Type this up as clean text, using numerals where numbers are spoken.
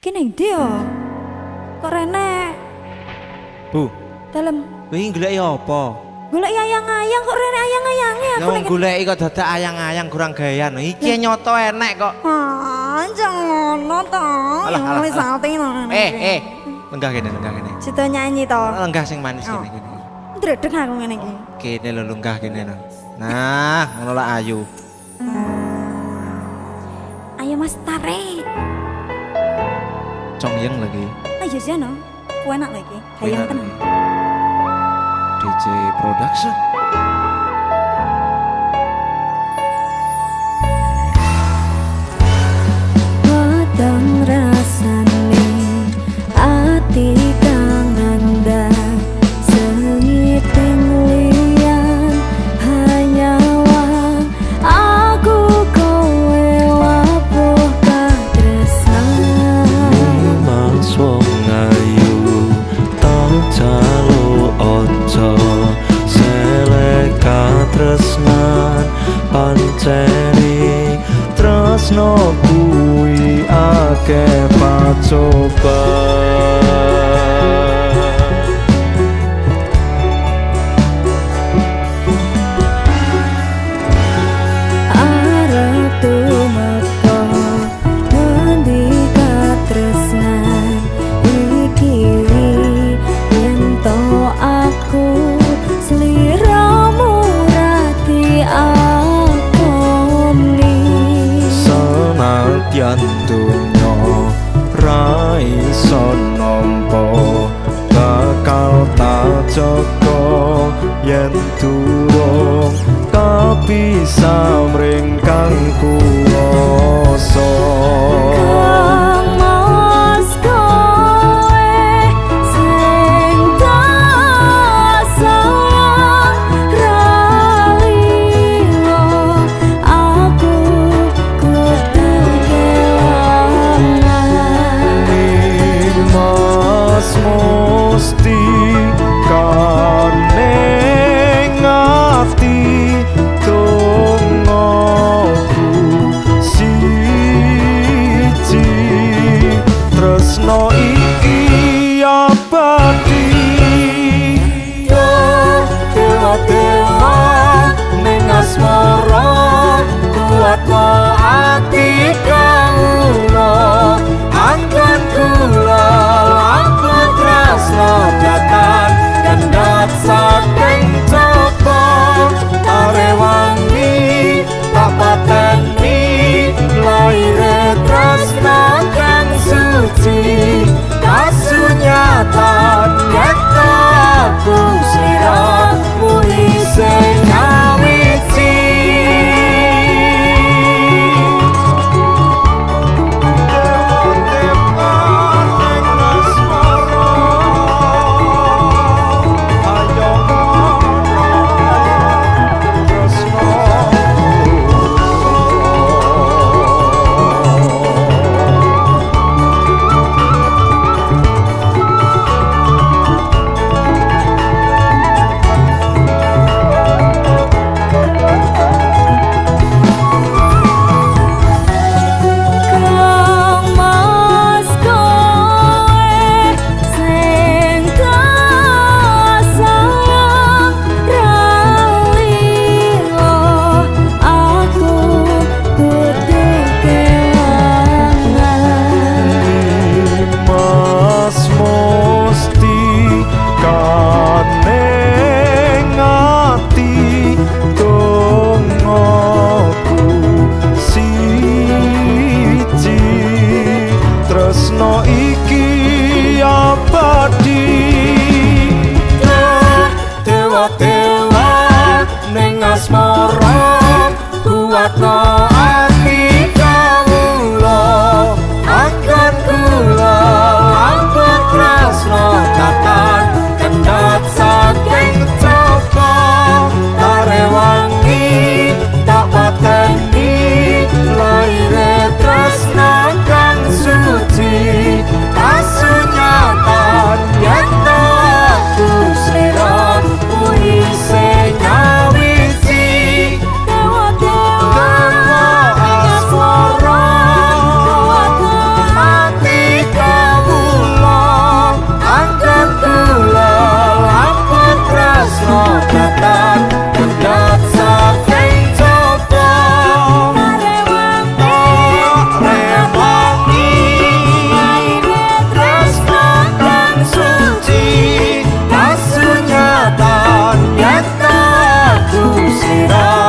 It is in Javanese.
Kene ndi yo? Kok rene? Bu, Dalem. wingi goleki apa? Goleki ayang-ayang kok rene ayang-ayange aku Wong goleki kok dadak ayang-ayang kurang gayan. Iki nyoto enek kok. Ah, jangan ngono to. Alah, alah, Wis alah. salting to. Lenggah kene, lenggah kene. Sida nyanyi to. Lenggah sing manis kene kene. Ndredeg aku ngene iki. Kene lho lenggah kene lho. Nah, ngono lah ayu. Ayo Mas tarik. Congyeng lagi. Ayo jano. Ku enak lagi. Hayang tenan. DJ Production. Padang rasane ati kang ngandhang sengiting liyan hanyawan aku kowe lapuh katresnan Mas wong ayu tau jaluk ojo selek katresnan panceni tresno kuwi akeh pacoban. arep tumeka ngendi katresnan iki yen to aku sliramu rati akoni Senadyan donya ra iso nampa bakal tak jaga yen durung kapisah mring kang kuwasa. Kang Mas kowe sing tak sayang ralilo aku kudu kelangan Mas mesti kaneng ati dongaku siji tresno iki abadi dewa-dewa ning asmara kuatno ati kawula angkan kula lampah tresno datan kendhat saking coba arewangi tak pateni laire tresno kang suci kasunyatan yen aku sliramu isih nyawiji. Kang Mas kowe sing tak sayang ralilo aku kudu kelangan Mas mesti kaneng ati dongaku siji tresno iki abadi dewa-dewa ning asmara kuatno ati kawula angkat kula lampah tresno datan kendhat saking coba arewangi tak pateni laire tresno kang suci kasunyatan yen aku sliramu isih nyawiji dewa-dewa susira